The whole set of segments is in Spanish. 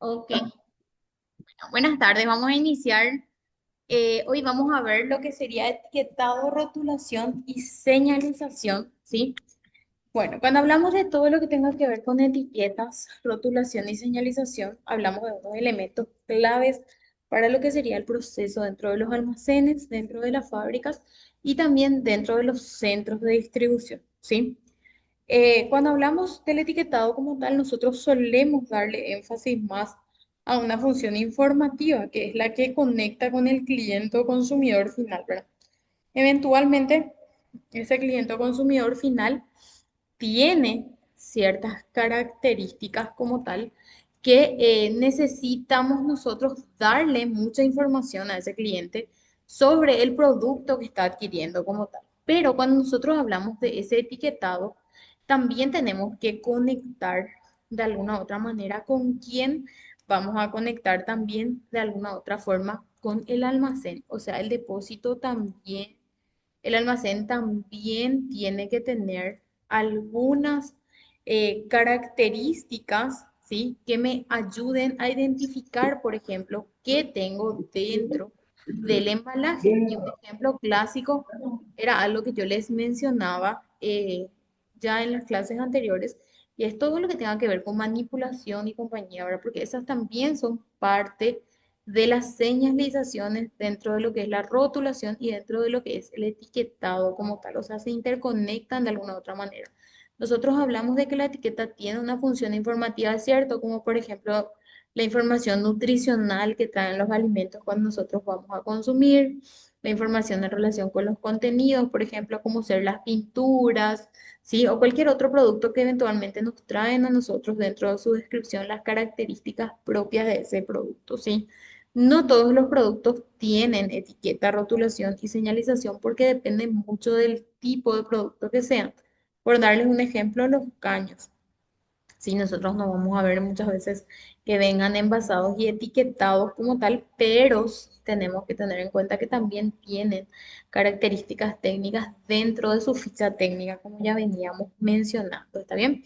Ok, buenas tardes. Vamos a iniciar. Hoy vamos a ver lo que sería etiquetado, rotulación y señalización, ¿sí? Bueno, cuando hablamos de todo lo que tenga que ver con etiquetas, rotulación y señalización, hablamos de unos elementos claves para lo que sería el proceso dentro de los almacenes, dentro de las fábricas y también dentro de los centros de distribución, ¿sí? Cuando hablamos del etiquetado como tal, nosotros solemos darle énfasis más a una función informativa, que es la que conecta con el cliente o consumidor final, ¿verdad? Eventualmente, ese cliente o consumidor final tiene ciertas características como tal que necesitamos nosotros darle mucha información a ese cliente sobre el producto que está adquiriendo como tal. Pero cuando nosotros hablamos de ese etiquetado, también tenemos que conectar de alguna u otra manera con quién vamos a conectar también de alguna u otra forma con el almacén. O sea, el depósito también el almacén también tiene que tener algunas características, ¿sí? Que me ayuden a identificar, por ejemplo, qué tengo dentro del embalaje. Y un ejemplo clásico era algo que yo les mencionaba ya en las clases anteriores, y es todo lo que tenga que ver con manipulación y compañía, ¿verdad? Porque esas también son parte de las señalizaciones dentro de lo que es la rotulación y dentro de lo que es el etiquetado como tal, o sea, se interconectan de alguna u otra manera. Nosotros hablamos de que la etiqueta tiene una función informativa, ¿cierto? Como por ejemplo la información nutricional que traen los alimentos cuando nosotros vamos a consumir, la información en relación con los contenidos, por ejemplo, como ser las pinturas, ¿sí? O cualquier otro producto que eventualmente nos traen a nosotros dentro de su descripción las características propias de ese producto, ¿sí? No todos los productos tienen etiqueta, rotulación y señalización porque depende mucho del tipo de producto que sean. Por darles un ejemplo, los caños. Sí, nosotros no vamos a ver muchas veces que vengan envasados y etiquetados como tal, pero tenemos que tener en cuenta que también tienen características técnicas dentro de su ficha técnica, como ya veníamos mencionando. ¿Está bien?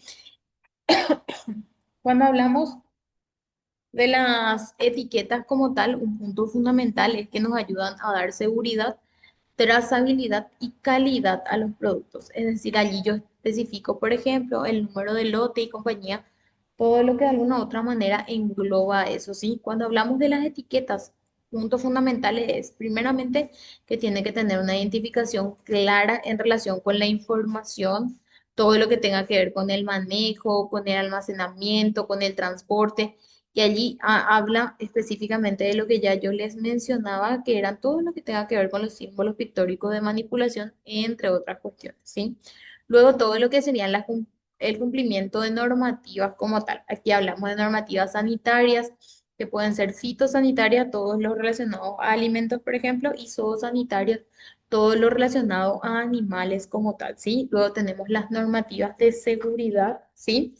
Cuando hablamos de las etiquetas como tal, un punto fundamental es que nos ayudan a dar seguridad, trazabilidad y calidad a los productos. Es decir, allí yo especifico, por ejemplo, el número de lote y compañía, todo lo que de alguna u otra manera engloba eso, ¿sí? Cuando hablamos de las etiquetas, puntos fundamentales es, primeramente, que tiene que tener una identificación clara en relación con la información, todo lo que tenga que ver con el manejo, con el almacenamiento, con el transporte. Y allí habla específicamente de lo que ya yo les mencionaba, que eran todo lo que tenga que ver con los símbolos pictóricos de manipulación, entre otras cuestiones, ¿sí? Luego todo lo que serían el cumplimiento de normativas como tal. Aquí hablamos de normativas sanitarias, que pueden ser fitosanitarias, todos los relacionados a alimentos, por ejemplo, y zoosanitarias, todo lo relacionado a animales como tal, ¿sí? Luego tenemos las normativas de seguridad, ¿sí?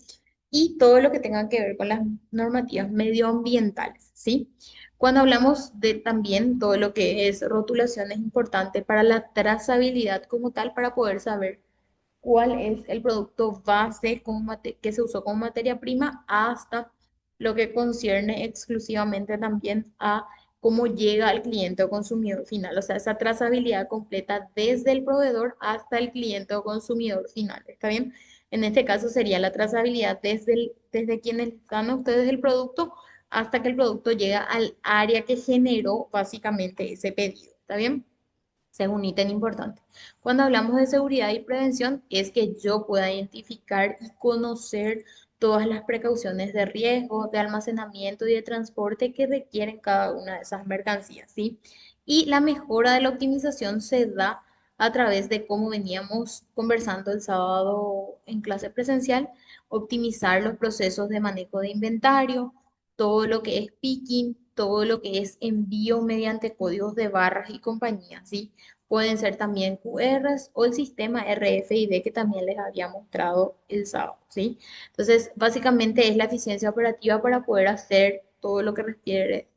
Y todo lo que tenga que ver con las normativas medioambientales, ¿sí? Cuando hablamos de también todo lo que es rotulación es importante para la trazabilidad como tal, para poder saber cuál es el producto base que se usó como materia prima hasta lo que concierne exclusivamente también a cómo llega al cliente o consumidor final, o sea, esa trazabilidad completa desde el proveedor hasta el cliente o consumidor final, ¿está bien? En este caso sería la trazabilidad desde quienes dan a ustedes el producto hasta que el producto llega al área que generó básicamente ese pedido, ¿está bien? Según ítem importante. Cuando hablamos de seguridad y prevención, es que yo pueda identificar y conocer todas las precauciones de riesgo, de almacenamiento y de transporte que requieren cada una de esas mercancías, ¿sí? Y la mejora de la optimización se da a través de cómo veníamos conversando el sábado en clase presencial, optimizar los procesos de manejo de inventario, todo lo que es picking, todo lo que es envío mediante códigos de barras y compañía, ¿sí? Pueden ser también QRs o el sistema RFID que también les había mostrado el sábado, ¿sí? Entonces, básicamente es la eficiencia operativa para poder hacer todo lo que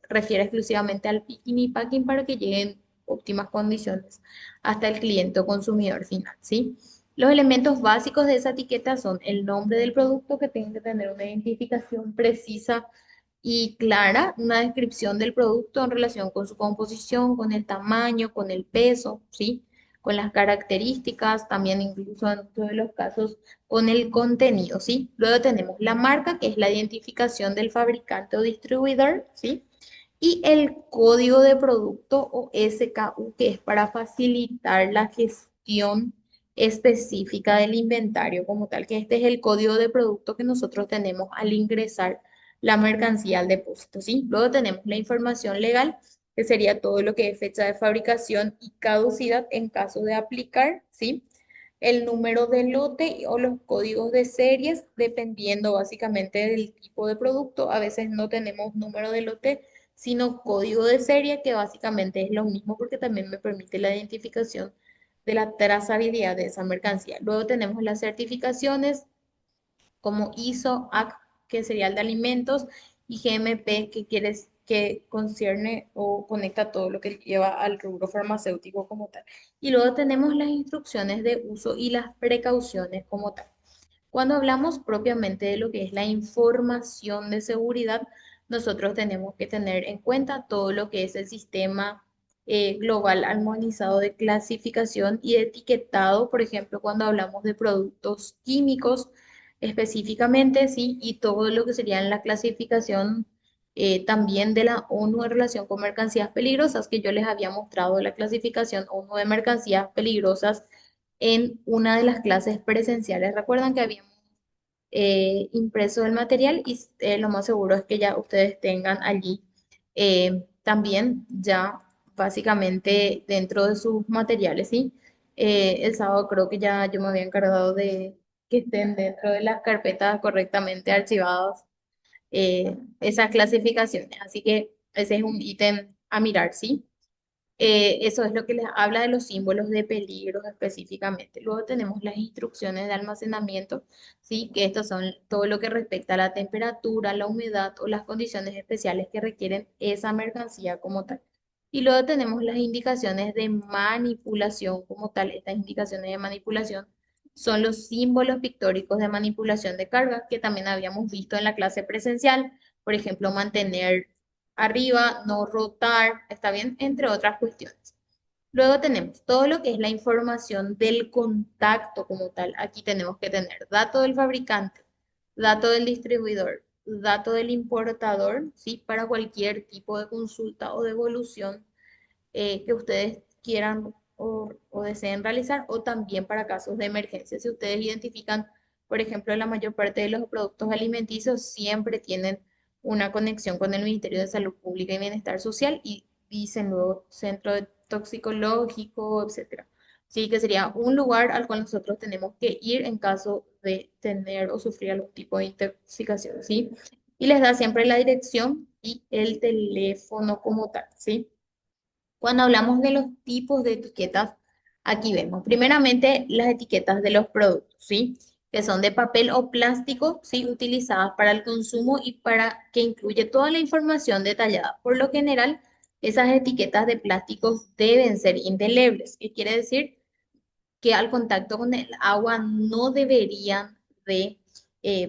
refiere exclusivamente al picking y packing para que lleguen en óptimas condiciones hasta el cliente o consumidor final, ¿sí? Los elementos básicos de esa etiqueta son el nombre del producto, que tiene que tener una identificación precisa y clara una descripción del producto en relación con su composición, con el tamaño, con el peso, ¿sí? Con las características, también incluso en todos los casos con el contenido, ¿sí? Luego tenemos la marca, que es la identificación del fabricante o distribuidor, ¿sí? Y el código de producto o SKU, que es para facilitar la gestión específica del inventario como tal, que este es el código de producto que nosotros tenemos al ingresar la mercancía al depósito, ¿sí? Luego tenemos la información legal, que sería todo lo que es fecha de fabricación y caducidad en caso de aplicar, ¿sí? El número de lote o los códigos de series, dependiendo básicamente del tipo de producto. A veces no tenemos número de lote, sino código de serie, que básicamente es lo mismo porque también me permite la identificación de la trazabilidad de esa mercancía. Luego tenemos las certificaciones como ISO, AC, que sería el de alimentos, y GMP, que concierne o conecta todo lo que lleva al rubro farmacéutico como tal. Y luego tenemos las instrucciones de uso y las precauciones como tal. Cuando hablamos propiamente de lo que es la información de seguridad, nosotros tenemos que tener en cuenta todo lo que es el sistema global armonizado de clasificación y de etiquetado, por ejemplo, cuando hablamos de productos químicos específicamente, sí, y todo lo que sería en la clasificación también de la ONU en relación con mercancías peligrosas, que yo les había mostrado la clasificación ONU de mercancías peligrosas en una de las clases presenciales. Recuerdan que habíamos impreso el material y lo más seguro es que ya ustedes tengan allí también ya básicamente dentro de sus materiales, ¿sí? El sábado creo que ya yo me había encargado de que estén dentro de las carpetas correctamente archivadas esas clasificaciones. Así que ese es un ítem a mirar, ¿sí? Eso es lo que les habla de los símbolos de peligro específicamente. Luego tenemos las instrucciones de almacenamiento, ¿sí? Que estos son todo lo que respecta a la temperatura, la humedad o las condiciones especiales que requieren esa mercancía como tal. Y luego tenemos las indicaciones de manipulación como tal. Estas indicaciones de manipulación son los símbolos pictóricos de manipulación de carga que también habíamos visto en la clase presencial. Por ejemplo, mantener arriba, no rotar, está bien, entre otras cuestiones. Luego tenemos todo lo que es la información del contacto como tal. Aquí tenemos que tener dato del fabricante, dato del distribuidor, dato del importador, ¿sí? Para cualquier tipo de consulta o devolución que ustedes quieran o deseen realizar, o también para casos de emergencia. Si ustedes identifican, por ejemplo, la mayor parte de los productos alimenticios siempre tienen una conexión con el Ministerio de Salud Pública y Bienestar Social y dicen luego centro toxicológico, etcétera. Sí, que sería un lugar al cual nosotros tenemos que ir en caso de tener o sufrir algún tipo de intoxicación, ¿sí? Y les da siempre la dirección y el teléfono como tal, ¿sí? Cuando hablamos de los tipos de etiquetas, aquí vemos primeramente las etiquetas de los productos, ¿sí? Que son de papel o plástico, ¿sí? Utilizadas para el consumo y para que incluye toda la información detallada. Por lo general, esas etiquetas de plástico deben ser indelebles. ¿Qué quiere decir? Que al contacto con el agua no deberían de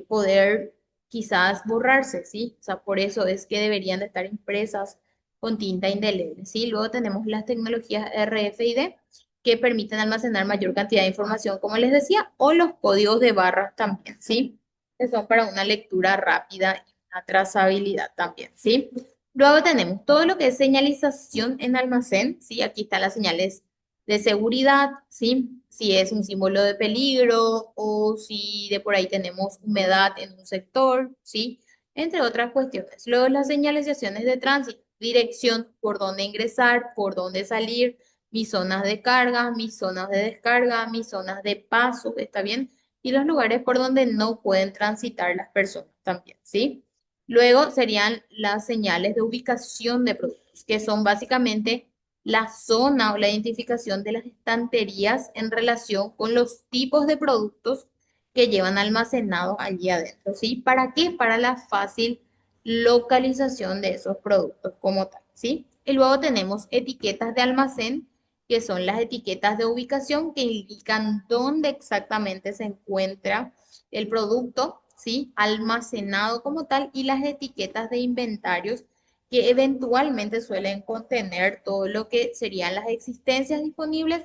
poder quizás borrarse, ¿sí? O sea, por eso es que deberían de estar impresas con tinta indeleble, ¿sí? Luego tenemos las tecnologías RFID que permiten almacenar mayor cantidad de información, como les decía, o los códigos de barras también, ¿sí? Que son para una lectura rápida y una trazabilidad también, ¿sí? Luego tenemos todo lo que es señalización en almacén, ¿sí? Aquí están las señales de seguridad, ¿sí? Si es un símbolo de peligro o si de por ahí tenemos humedad en un sector, ¿sí? Entre otras cuestiones. Luego las señalizaciones de tránsito, dirección, por dónde ingresar, por dónde salir, mis zonas de carga, mis zonas de descarga, mis zonas de paso, ¿está bien? Y los lugares por donde no pueden transitar las personas también, ¿sí? Luego serían las señales de ubicación de productos, que son básicamente la zona o la identificación de las estanterías en relación con los tipos de productos que llevan almacenados allí adentro, ¿sí? ¿Para qué? Para la fácil localización de esos productos como tal, ¿sí? Y luego tenemos etiquetas de almacén, que son las etiquetas de ubicación que indican dónde exactamente se encuentra el producto, ¿sí? Almacenado como tal, y las etiquetas de inventarios que eventualmente suelen contener todo lo que serían las existencias disponibles,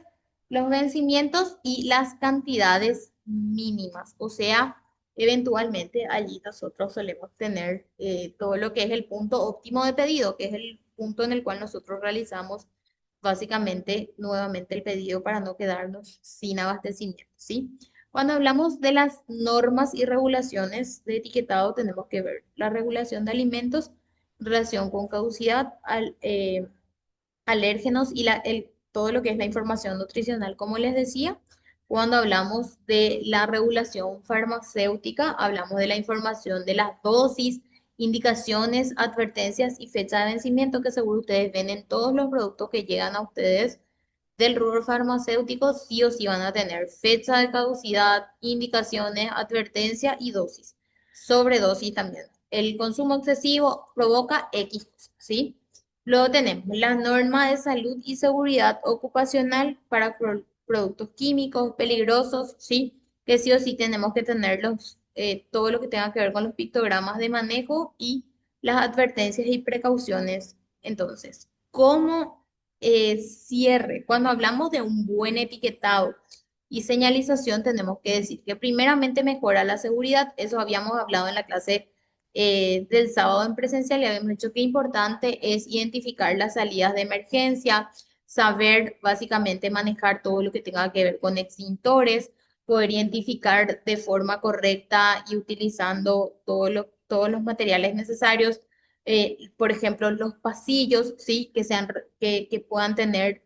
los vencimientos y las cantidades mínimas. O sea, eventualmente allí nosotros solemos tener todo lo que es el punto óptimo de pedido, que es el punto en el cual nosotros realizamos básicamente nuevamente el pedido para no quedarnos sin abastecimiento, ¿sí? Cuando hablamos de las normas y regulaciones de etiquetado, tenemos que ver la regulación de alimentos, relación con caducidad, alérgenos y todo lo que es la información nutricional, como les decía. Cuando hablamos de la regulación farmacéutica, hablamos de la información de las dosis, indicaciones, advertencias y fecha de vencimiento que seguro ustedes ven en todos los productos que llegan a ustedes del rubro farmacéutico. Sí o sí van a tener fecha de caducidad, indicaciones, advertencia y dosis. Sobredosis también. El consumo excesivo provoca X cosas, ¿sí? Luego tenemos la norma de salud y seguridad ocupacional para productos químicos peligrosos, ¿sí? Que sí o sí tenemos que tenerlos, todo lo que tenga que ver con los pictogramas de manejo y las advertencias y precauciones. Entonces, ¿cómo cierre? Cuando hablamos de un buen etiquetado y señalización, tenemos que decir que primeramente mejora la seguridad. Eso habíamos hablado en la clase del sábado en presencial y habíamos dicho que importante es identificar las salidas de emergencia, saber básicamente manejar todo lo que tenga que ver con extintores, poder identificar de forma correcta y utilizando todos los materiales necesarios. Por ejemplo, los pasillos, ¿sí? Que puedan tener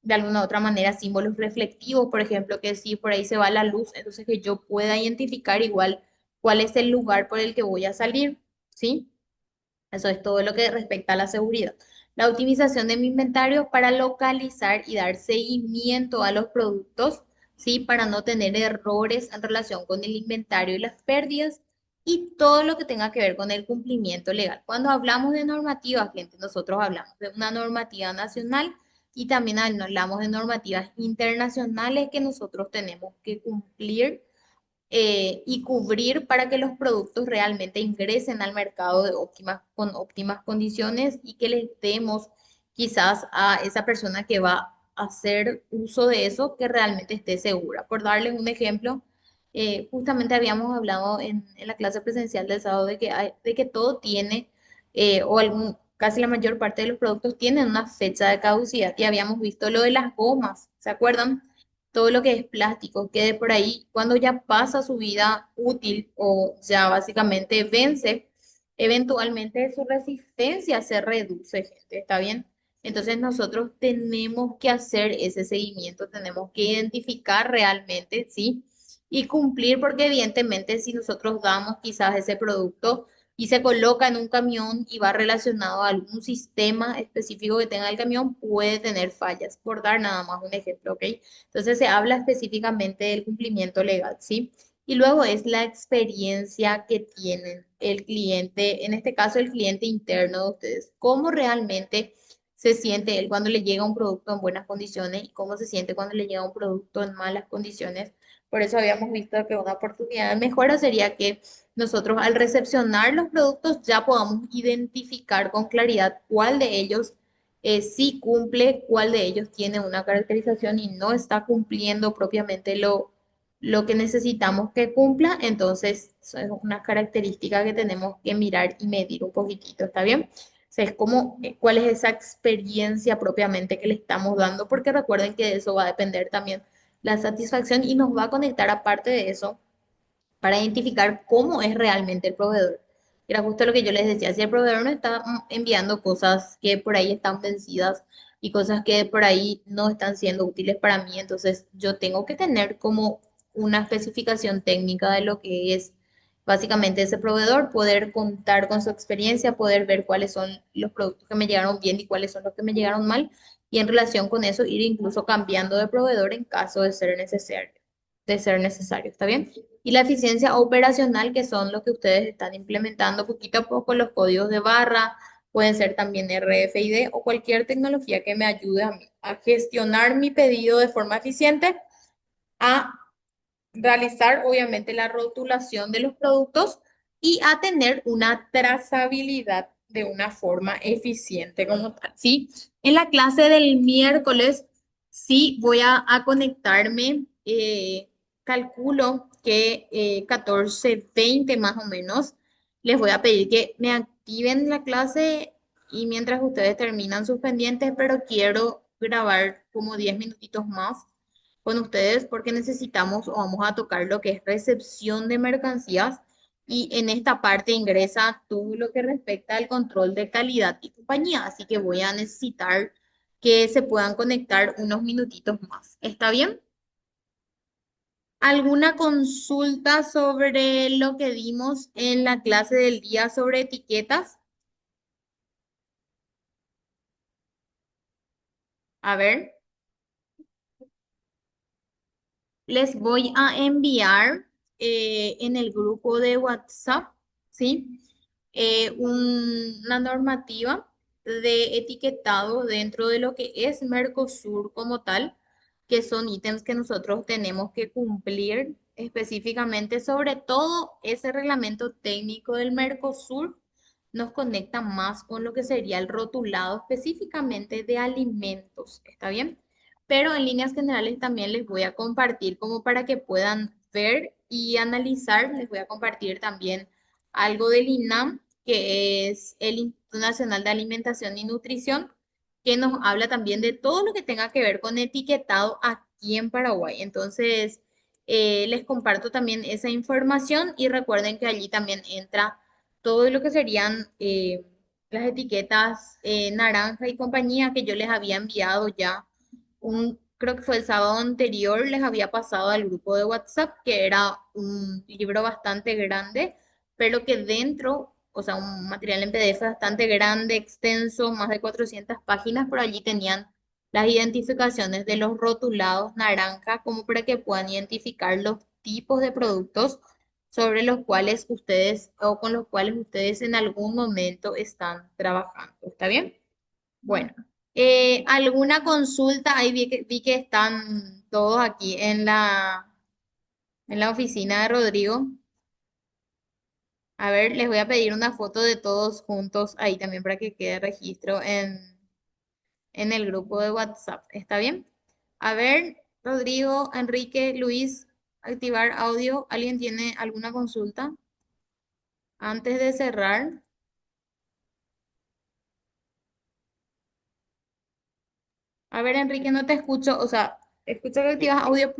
de alguna u otra manera símbolos reflectivos, por ejemplo, que si por ahí se va la luz, entonces que yo pueda identificar igual cuál es el lugar por el que voy a salir, ¿sí? Eso es todo lo que respecta a la seguridad. La optimización de mi inventario para localizar y dar seguimiento a los productos, ¿sí? Para no tener errores en relación con el inventario y las pérdidas y todo lo que tenga que ver con el cumplimiento legal. Cuando hablamos de normativa, gente, nosotros hablamos de una normativa nacional y también hablamos de normativas internacionales que nosotros tenemos que cumplir y cubrir para que los productos realmente ingresen al mercado con óptimas condiciones y que les demos quizás a esa persona que va a hacer uso de eso que realmente esté segura. Por darles un ejemplo, justamente habíamos hablado en la clase presencial del sábado de que todo tiene, casi la mayor parte de los productos tienen una fecha de caducidad y habíamos visto lo de las gomas, ¿se acuerdan? Todo lo que es plástico, que de por ahí, cuando ya pasa su vida útil o ya básicamente vence, eventualmente su resistencia se reduce, gente, ¿está bien? Entonces nosotros tenemos que hacer ese seguimiento, tenemos que identificar realmente, ¿sí? Y cumplir, porque evidentemente si nosotros damos quizás ese producto y se coloca en un camión y va relacionado a algún sistema específico que tenga el camión, puede tener fallas, por dar nada más un ejemplo, ¿ok? Entonces se habla específicamente del cumplimiento legal, ¿sí? Y luego es la experiencia que tienen el cliente, en este caso el cliente interno de ustedes, cómo realmente se siente él cuando le llega un producto en buenas condiciones y cómo se siente cuando le llega un producto en malas condiciones. Por eso habíamos visto que una oportunidad de mejora sería que nosotros al recepcionar los productos ya podamos identificar con claridad cuál de ellos sí cumple, cuál de ellos tiene una caracterización y no está cumpliendo propiamente lo que necesitamos que cumpla. Entonces, eso es una característica que tenemos que mirar y medir un poquitito, ¿está bien? O sea, es como cuál es esa experiencia propiamente que le estamos dando, porque recuerden que de eso va a depender también la satisfacción y nos va a conectar aparte de eso para identificar cómo es realmente el proveedor. Era justo lo que yo les decía, si el proveedor no está enviando cosas que por ahí están vencidas y cosas que por ahí no están siendo útiles para mí, entonces yo tengo que tener como una especificación técnica de lo que es básicamente ese proveedor, poder contar con su experiencia, poder ver cuáles son los productos que me llegaron bien y cuáles son los que me llegaron mal, y en relación con eso ir incluso cambiando de proveedor en caso de ser necesario, ¿está bien? Y la eficiencia operacional, que son lo que ustedes están implementando poquito a poco, los códigos de barra, pueden ser también RFID o cualquier tecnología que me ayude a mí a gestionar mi pedido de forma eficiente, a realizar obviamente la rotulación de los productos y a tener una trazabilidad de una forma eficiente como tal, ¿sí? En la clase del miércoles sí voy a conectarme, calculo que 14:20 más o menos. Les voy a pedir que me activen la clase y mientras ustedes terminan sus pendientes, pero quiero grabar como 10 minutitos más con ustedes porque necesitamos o vamos a tocar lo que es recepción de mercancías y en esta parte ingresa todo lo que respecta al control de calidad y compañía. Así que voy a necesitar que se puedan conectar unos minutitos más. ¿Está bien? ¿Alguna consulta sobre lo que vimos en la clase del día sobre etiquetas? A ver. Les voy a enviar en el grupo de WhatsApp, ¿sí? Una normativa de etiquetado dentro de lo que es Mercosur como tal, que son ítems que nosotros tenemos que cumplir específicamente, sobre todo ese reglamento técnico del Mercosur nos conecta más con lo que sería el rotulado específicamente de alimentos, ¿está bien? Pero en líneas generales también les voy a compartir como para que puedan ver y analizar, les voy a compartir también algo del INAM, que es el Instituto Nacional de Alimentación y Nutrición, que nos habla también de todo lo que tenga que ver con etiquetado aquí en Paraguay. Entonces, les comparto también esa información y recuerden que allí también entra todo lo que serían las etiquetas naranja y compañía que yo les había enviado ya creo que fue el sábado anterior, les había pasado al grupo de WhatsApp, que era un libro bastante grande, pero que dentro, o sea, un material en PDF bastante grande, extenso, más de 400 páginas, por allí tenían las identificaciones de los rotulados naranja, como para que puedan identificar los tipos de productos sobre los cuales ustedes o con los cuales ustedes en algún momento están trabajando. ¿Está bien? Bueno, ¿alguna consulta? Ahí vi que están todos aquí en la oficina de Rodrigo. A ver, les voy a pedir una foto de todos juntos ahí también para que quede registro en el grupo de WhatsApp. ¿Está bien? A ver, Rodrigo, Enrique, Luis, activar audio. ¿Alguien tiene alguna consulta? Antes de cerrar. A ver, Enrique, no te escucho. O sea, escucho que Sí, activas audio.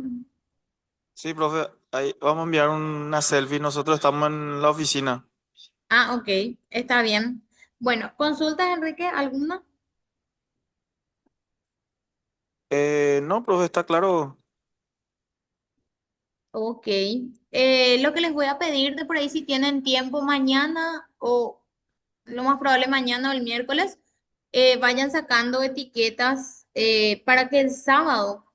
sí, profe, ahí vamos a enviar una selfie. Nosotros estamos en la oficina. Ah, ok, está bien. Bueno, ¿consultas, Enrique, alguna? No, profe, está claro. Ok. Lo que les voy a pedir de por ahí, si tienen tiempo mañana o lo más probable mañana o el miércoles, vayan sacando etiquetas para que el sábado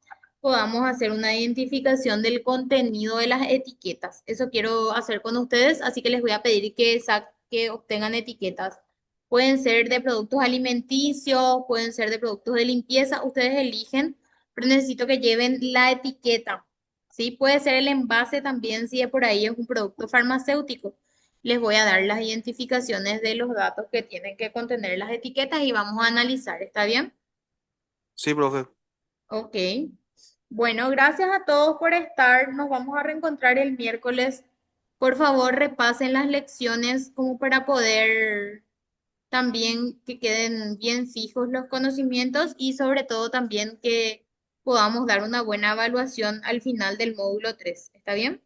podamos hacer una identificación del contenido de las etiquetas. Eso quiero hacer con ustedes, así que les voy a pedir que obtengan etiquetas. Pueden ser de productos alimenticios, pueden ser de productos de limpieza, ustedes eligen, pero necesito que lleven la etiqueta. ¿Sí? Puede ser el envase también, si de por ahí es un producto farmacéutico. Les voy a dar las identificaciones de los datos que tienen que contener las etiquetas y vamos a analizar. ¿Está bien? Sí, profe. Ok. Bueno, gracias a todos por estar. Nos vamos a reencontrar el miércoles. Por favor, repasen las lecciones como para poder también que queden bien fijos los conocimientos y sobre todo también que podamos dar una buena evaluación al final del módulo 3. ¿Está bien?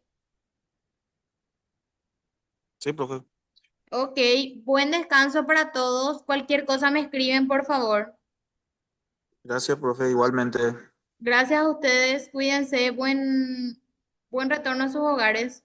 Sí, profe. Ok, buen descanso para todos. Cualquier cosa me escriben, por favor. Gracias, profe, igualmente. Gracias a ustedes. Cuídense. Buen retorno a sus hogares.